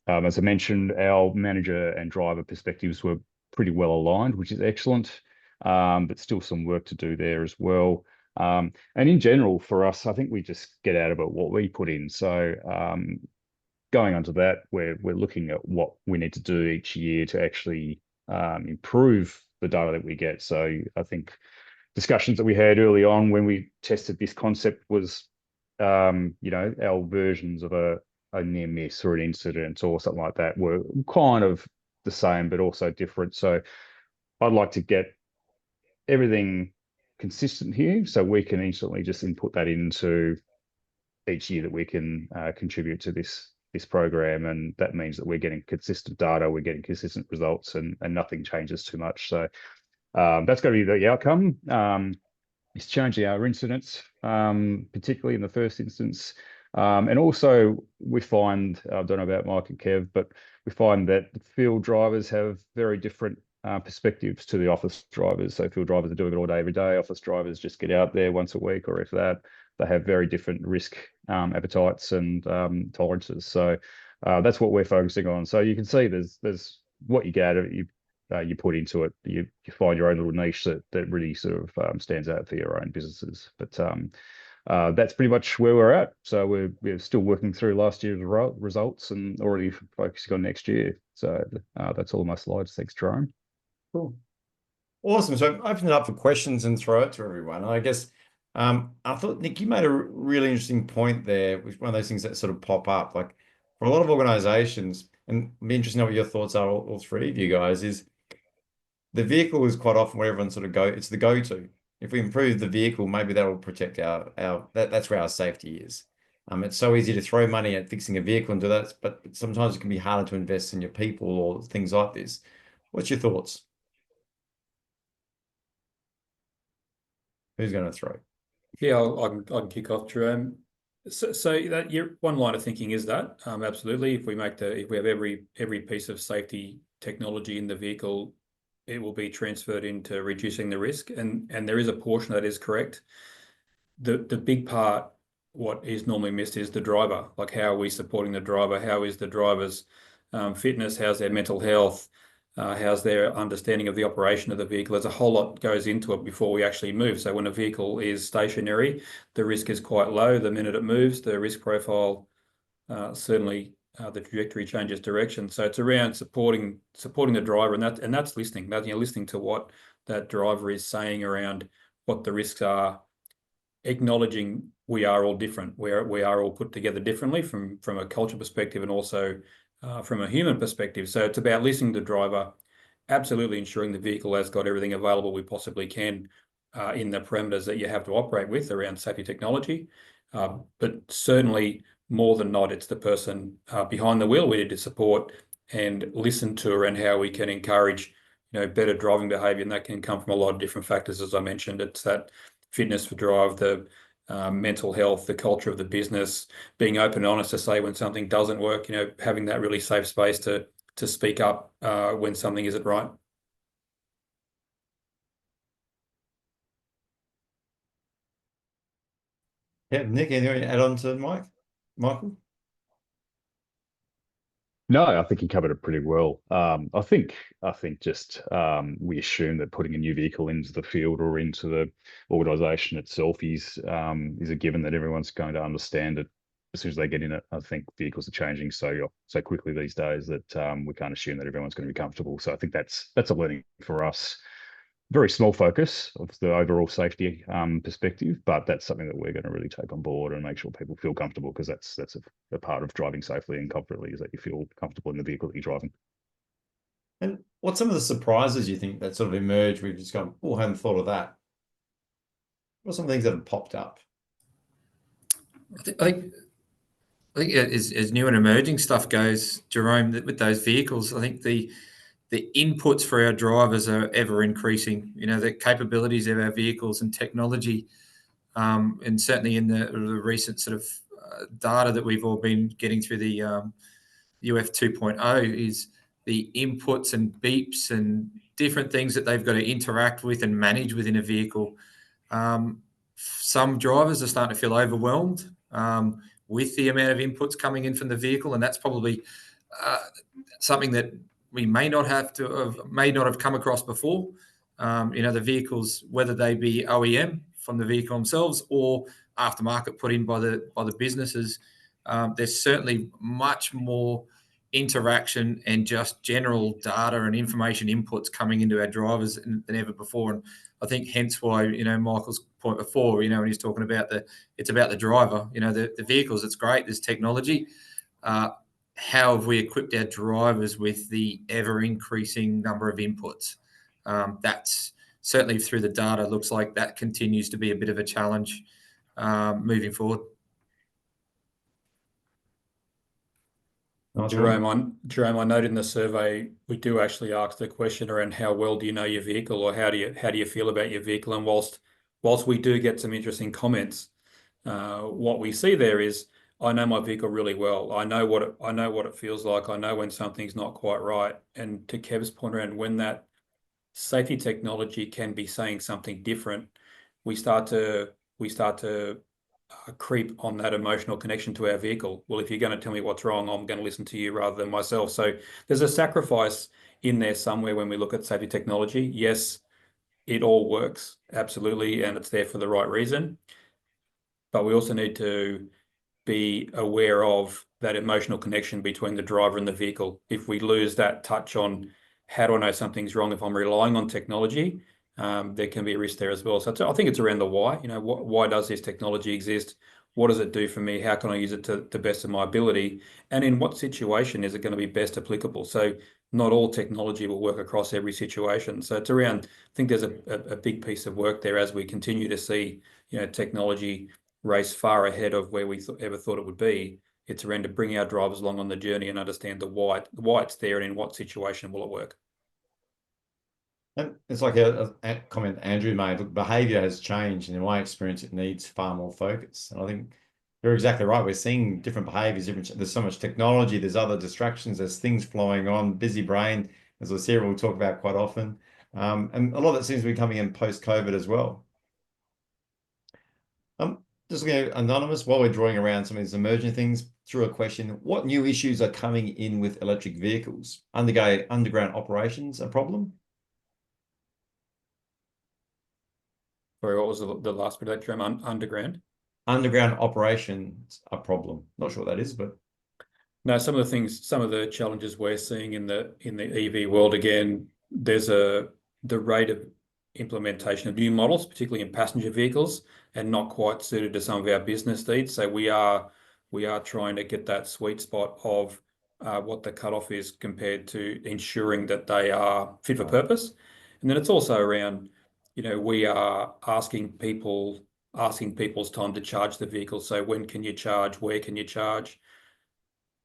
As I mentioned, our manager and driver perspectives were pretty well aligned, which is excellent, but still some work to do there as well. And in general, for us, I think we just get out about what we put in. So going on to that, we're looking at what we need to do each year to actually improve the data that we get. So I think discussions that we had early on when we tested this concept was, our versions of a near miss or an incident or something like that were kind of the same, but also different. So I'd like to get everything consistent here so we can instantly just input that into each year that we can contribute to this program, and that means that we're getting consistent data, we're getting consistent results, and nothing changes too much. So that's going to be the outcome. is changing our incidents, particularly in the first instance. And also we find, I don't know about Mike and Kev, but we find that the field drivers have very different perspectives to the office drivers. So field drivers are doing it all day, every day. Office drivers just get out there once a week, or if that. They have very different risk appetites and tolerances. So that's what we're focusing on. So you can see there's what you gather, you put into it. You find your own little niche that really sort of stands out for your own businesses. But that's pretty much where we're at. So we're still working through last year's results and already focusing on next year. So that's all my slides. Thanks, Jerome. Cool. Awesome. So open it up for questions and throw it to everyone. I guess I thought, Nick, you made a really interesting point there, which one of those things that sort of pop up. Like for a lot of organizations, and it'd be interesting to know what your thoughts are, all three of you guys, is the vehicle is quite often where everyone sort of it's the go-to. If we improve the vehicle, maybe that will protect that's where our safety is. It's so easy to throw money at fixing a vehicle and do that, but sometimes it can be harder to invest in your people or things like this. What's your thoughts? Who's going to throw? Yeah, I can kick off, Jerome. So that your one line of thinking is that absolutely, if we have every piece of safety technology in the vehicle, it will be transferred into reducing the risk, and there is a portion that is correct. The big part, what is normally missed, is the driver. Like, how are we supporting the driver? How is the driver's fitness? How's their mental health? How's their understanding of the operation of the vehicle? There's a whole lot goes into it before we actually move. So when a vehicle is stationary, the risk is quite low. The minute it moves, the risk profile certainly the trajectory changes direction. So it's around supporting the driver, and that's listening. That, listening to what that driver is saying around what the risks are, acknowledging we are all different. We are all put together differently from a culture perspective and also from a human perspective. So it's about listening to the driver, absolutely ensuring the vehicle has got everything available we possibly can in the parameters that you have to operate with around safety technology. But certainly, more than not, it's the person behind the wheel we need to support and listen to around how we can encourage, better driving behaviour, and that can come from a lot of different factors. As I mentioned, it's that fitness for drive, the mental health, the culture of the business, being open and honest to say when something doesn't work, having that really safe space to speak up when something isn't right. Yeah, Nick, anything to add on to Michael? No, I think he covered it pretty well. I think just we assume that putting a new vehicle into the field or into the organisation itself is a given that everyone's going to understand it as soon as they get in it. I think vehicles are changing so quickly these days that we can't assume that everyone's going to be comfortable. So I think that's a learning for us. Very small focus of the overall safety perspective, but that's something that we're going to really take on board and make sure people feel comfortable, because that's a part of driving safely and confidently, is that you feel comfortable in the vehicle that you're driving. And what's some of the surprises you think that sort of emerged? We've just gone, oh, I hadn't thought of that. What are some things that have popped up? I think as new and emerging stuff goes, Jerome, with those vehicles, I think the inputs for our drivers are ever increasing. The capabilities of our vehicles and technology, and certainly in the recent sort of data that we've all been getting through the UF 2.0, is the inputs and beeps and different things that they've got to interact with and manage within a vehicle. Some drivers are starting to feel overwhelmed with the amount of inputs coming in from the vehicle, and that's probably something that we may not have come across before. The vehicles, whether they be OEM from the vehicle themselves or aftermarket put in by the businesses, there's certainly much more interaction and just general data and information inputs coming into our drivers than ever before. And I think hence why, Michael's point before, when he's talking about it's about the driver, the vehicles, it's great, there's technology. How have we equipped our drivers with the ever increasing number of inputs? That's certainly through the data, looks like that continues to be a bit of a challenge moving forward. Jerome, I noted in the survey, we do actually ask the question around how well do you know your vehicle, or how do you feel about your vehicle? And whilst whilst we do get some interesting comments, what we see there is, I know my vehicle really well. I know what it feels like. I know when something's not quite right. And to Kev's point around when that safety technology can be saying something different, we start to creep on that emotional connection to our vehicle. Well, if you're going to tell me what's wrong, I'm going to listen to you rather than myself. So there's a sacrifice in there somewhere when we look at safety technology. Yes, it all works, absolutely, and it's there for the right reason. But we also need to be aware of that emotional connection between the driver and the vehicle. If we lose that touch on how do I know something's wrong if I'm relying on technology, there can be a risk there as well. So I think it's around the why. Why does this technology exist? What does it do for me? How can I use it to the best of my ability? And in what situation is it going to be best applicable? So not all technology will work across every situation. So it's around, I think there's a big piece of work there as we continue to see, technology race far ahead of where we ever thought it would be. It's around to bring our drivers along on the journey and understand the why it's there and in what situation will it work. And it's like a comment Andrew made. Look, behavior has changed, and in my experience, it needs far more focus. And I think you're exactly right. We're seeing different behaviors. There's so much technology. There's other distractions. There's things flowing on. Busy brain, as Lucira will talk about quite often. And a lot of it seems to be coming in post-COVID as well. Just looking at Anonymous, while we're drawing around some of these emerging things, through a question, what new issues are coming in with electric vehicles? Underground operations a problem? Sorry, what was the last bit of that term? Underground? Underground operations a problem. Not sure what that is, but no, some of the challenges we're seeing in the EV world, again, there's the rate of implementation of new models, particularly in passenger vehicles, and not quite suited to some of our business needs. So we are trying to get that sweet spot of what the cutoff is compared to ensuring that they are fit for purpose. And then it's also around, we are asking people's time to charge the vehicle. So when can you charge? Where can you charge?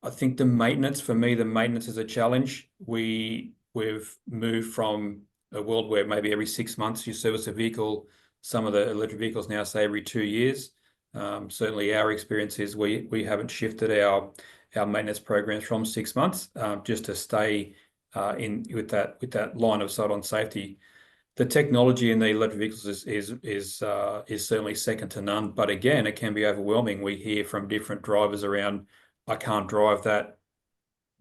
I think the maintenance is a challenge. We've moved from a world where maybe every 6 months you service a vehicle. Some of the electric vehicles now say every 2 years. Certainly our experience is we haven't shifted our maintenance programs from 6 months just to stay in with that line of sight on safety. The technology in the electric vehicles is certainly second to none, but again, it can be overwhelming. We hear from different drivers around, I can't drive that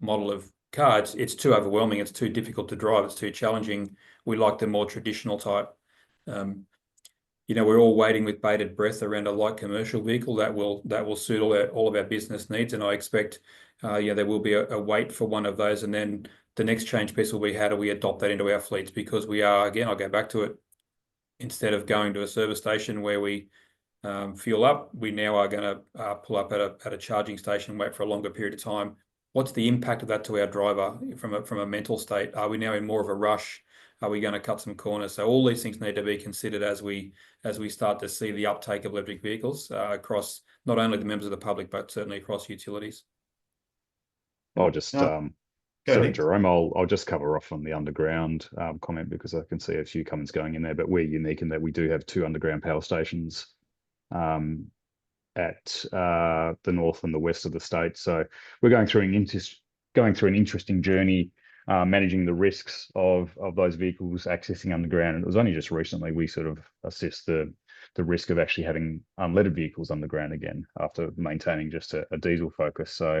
model of car. It's too overwhelming. It's too difficult to drive. It's too challenging. We like the more traditional type. We're all waiting with bated breath around a light commercial vehicle that will suit all of our business needs, and I expect there will be a wait for one of those, and then the next change piece will be how do we adopt that into our fleets, because we are, again, I'll go back to it, instead of going to a service station where we fuel up, we now are going to pull up at a charging station and wait for a longer period of time. What's the impact of that to our driver from a mental state? Are we now in more of a rush? Are we going to cut some corners? So all these things need to be considered as we start to see the uptake of electric vehicles across not only the members of the public, but certainly across utilities. I'll just sorry, ahead. Jerome, I'll just cover off on the underground comment, because I can see a few comments going in there, but we're unique in that we do have 2 underground power stations at the north and the west of the state. So we're going through an interesting journey, managing the risks of those vehicles accessing underground. And it was only just recently we sort of assessed the risk of actually having unleaded vehicles underground again after maintaining just a diesel focus. So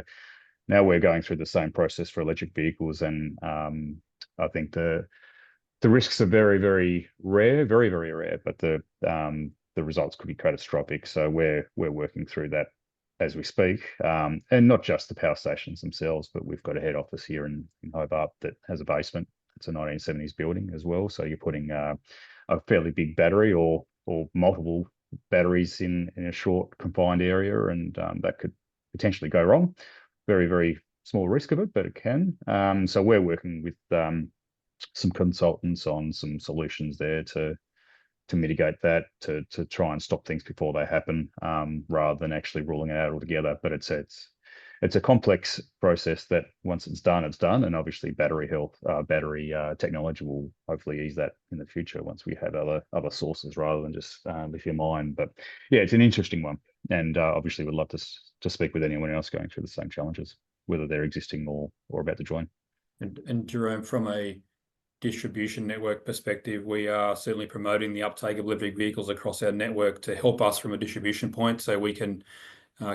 now we're going through the same process for electric vehicles, and I think the risks are very, very rare, very, very rare, but the results could be catastrophic. So we're working through that as we speak, and not just the power stations themselves, but we've got a head office here in Hobart that has a basement. It's a 1970s building as well, so you're putting a fairly big battery or multiple batteries in a short confined area, and that could potentially go wrong. Very, very small risk of it, but it can. So we're working with some consultants on some solutions there to mitigate that, to try and stop things before they happen, rather than actually ruling it out altogether. But it's it's a complex process that once it's done, and obviously battery health, battery technology will hopefully ease that in the future once we have other sources rather than just lithium ion. But yeah, it's an interesting one, and obviously would love to speak with anyone else going through the same challenges, whether they're existing or about to join. And Jerome, from a distribution network perspective, we are certainly promoting the uptake of electric vehicles across our network to help us from a distribution point, so we can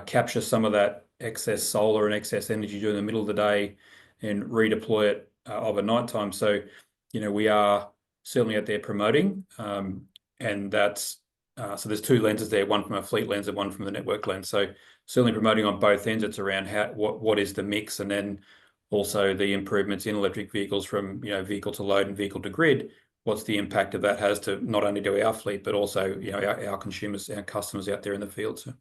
capture some of that excess solar and excess energy during the middle of the day and redeploy it over night time. So, we are certainly out there promoting, and that's so there's two lenses there, one from a fleet lens and one from the network lens. So certainly promoting on both ends. It's around what is the mix, and then also the improvements in electric vehicles from vehicle to load and vehicle to grid. What's the impact of that has to not only to our fleet but also our consumers, our customers out there in the field. So.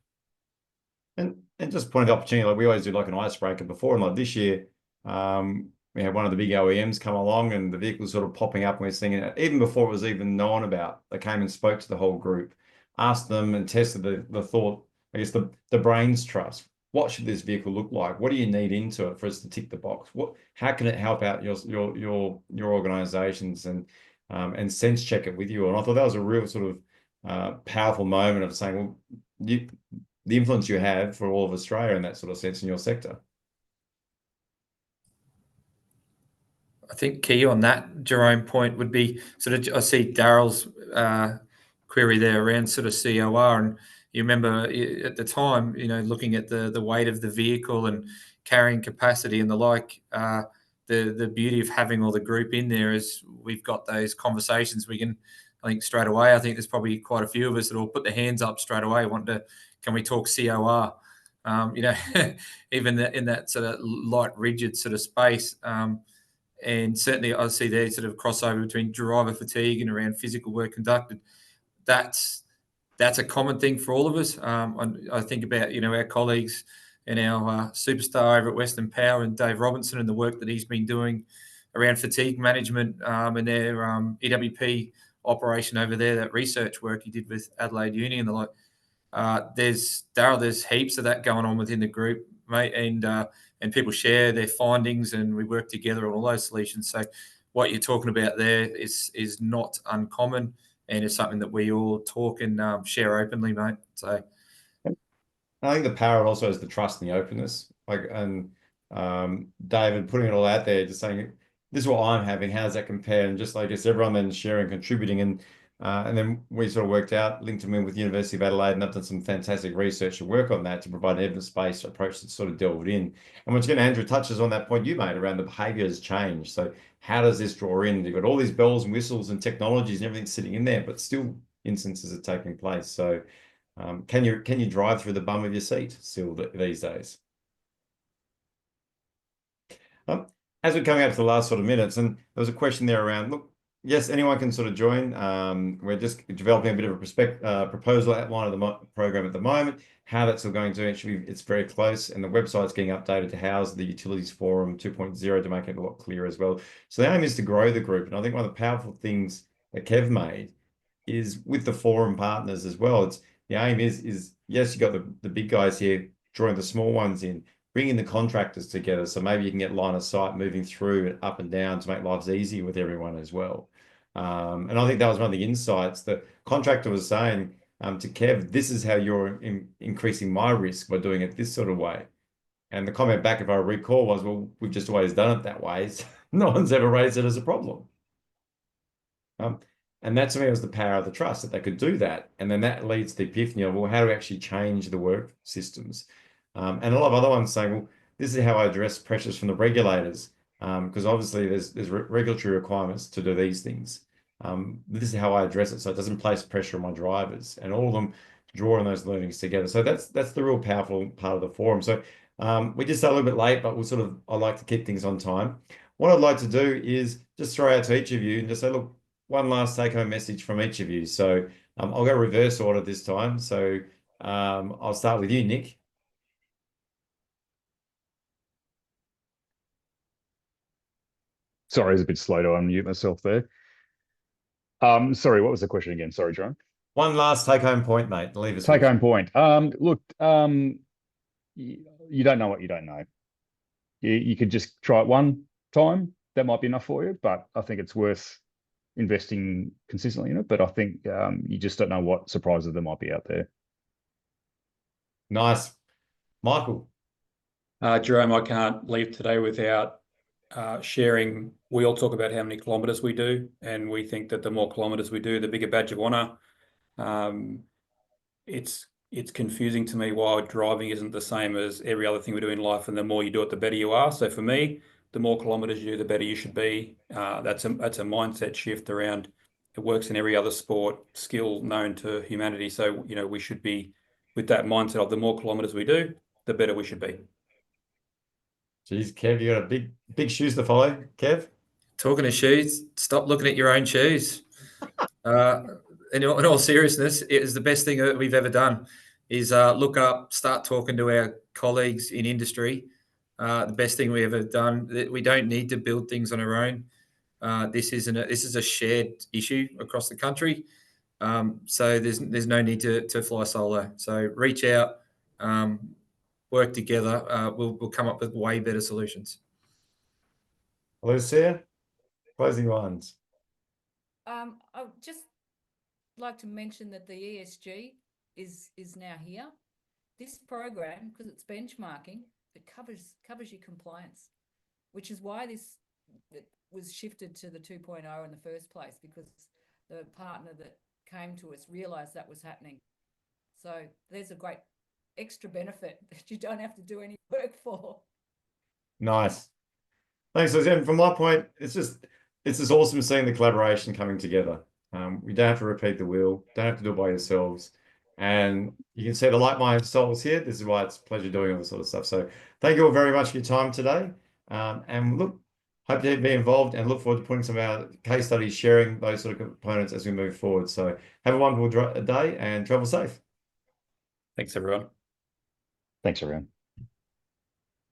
And just point of the opportunity, like we always do like an icebreaker before, and like this year, we had one of the big OEMs come along and the vehicle's sort of popping up and we're seeing it even before it was even known about. They came and spoke to the whole group, asked them and tested the thought, I guess the brains trust. What should this vehicle look like? What do you need into it for us to tick the box? How can it help out your organizations and sense check it with you? And I thought that was a real sort of powerful moment of saying, well, the influence you have for all of Australia in that sort of sense in your sector. I think key on that, Jerome, point would be sort of, I see Daryl's query there around sort of COR, and you remember at the time, looking at the weight of the vehicle and carrying capacity and the like, the beauty of having all the group in there is we've got those conversations. We can, I think straight away, I think there's probably quite a few of us that will put their hands up straight away, can we talk COR? Even in that sort of light, rigid sort of space. And certainly I see there sort of crossover between driver fatigue and around physical work conducted. That's a common thing for all of us. I think about, our colleagues and our superstar over at Western Power and Dave Robinson and the work that he's been doing around fatigue management and their EWP operation over there, that research work he did with Adelaide Uni and the like. There's heaps of that going on within the group, mate, and people share their findings and we work together on all those solutions. So what you're talking about there is not uncommon and is something that we all talk and share openly, mate. So I think the power also is the trust and the openness. David putting it all out there, just saying, this is what I'm having, how does that compare? And just like I guess everyone then sharing, contributing, and then we sort of worked out, linked them in with the University of Adelaide, and I've done some fantastic research and work on that to provide an evidence-based approach that sort of delved in. And once again, Andrew touches on that point you made around the behaviours change. So how does this draw in? You've got all these bells and whistles and technologies and everything sitting in there, but still instances are taking place. So can you drive through the bum of your seat still these days? As we're coming up to the last sort of minutes, and there was a question there around, look, yes, anyone can sort of join. We're just developing a bit of a proposal outline of the program at the moment. How that's all going to actually, it's very close, and the website's getting updated to house the Utilities Forum 2.0 to make it a lot clearer as well. So the aim is to grow the group, and I think one of the powerful things that Kev made is with the forum partners as well. The aim is yes, you got the big guys here drawing the small ones in, bringing the contractors together, so maybe you can get line of sight moving through and up and down to make lives easy with everyone as well. And I think that was one of the insights the contractor was saying to Kev, this is how you're increasing my risk by doing it this sort of way. And the comment back, if I recall, was, well, we've just always done it that way. So no one's ever raised it as a problem. And that to me was the power of the trust, that they could do that. And then that leads to the epiphany of, well, how do we actually change the work systems? And a lot of other ones saying, well, this is how I address pressures from the regulators, because obviously there's regulatory requirements to do these things. This is how I address it, so it doesn't place pressure on my drivers, and all of them drawing those learnings together. So that's the real powerful part of the forum. So we just started a little bit late, but I like to keep things on time. What I'd like to do is just throw out to each of you and just say, look, one last take-home message from each of you. So I'll go reverse order this time. So I'll start with you, Nick. Sorry, I was a bit slow to unmute myself there. Sorry, what was the question again? Sorry, John. One last take-home point, mate. Leave us. Take-home point. Look, you don't know what you don't know. You could just try it one time. That might be enough for you, but I think it's worth investing consistently in it. But I think you just don't know what surprises there might be out there. Nice. Michael. Jerome, I can't leave today without sharing. We all talk about how many kilometres we do, and we think that the more kilometres we do, the bigger badge of honour. It's confusing to me why driving isn't the same as every other thing we do in life, and the more you do it, the better you are. So for me, the more kilometres you do, the better you should be. That's a mindset shift around. It works in every other sport, skill known to humanity. So, you know, we should be with that mindset of the more kilometres we do, the better we should be. Geez, Kev, you got big shoes to follow, Kev. Talking of shoes, stop looking at your own shoes. In all seriousness, it is the best thing that we've ever done is look up, start talking to our colleagues in industry. The best thing we ever done. We don't need to build things on our own. This is a shared issue across the country. So there's no need to fly solo. So reach out, work together. We'll come up with way better solutions. Lucia, closing lines. I would just like to mention that the ESG is now here. This program, because it's benchmarking, it covers your compliance, which is why it was shifted to the 2.0 in the first place, because the partner that came to us realised that was happening. So there's a great extra benefit that you don't have to do any work for. Nice. Thanks, Lucia. From my point, it's just awesome seeing the collaboration coming together. We don't have to repeat the wheel, don't have to do it by yourselves. And you can see the like-minded souls here. This is why it's a pleasure doing all this sort of stuff. So thank you all very much for your time today. And look, hope to be involved and look forward to putting some of our case studies, sharing those sort of components as we move forward. So have a wonderful day and travel safe. Thanks, everyone. Thanks, everyone.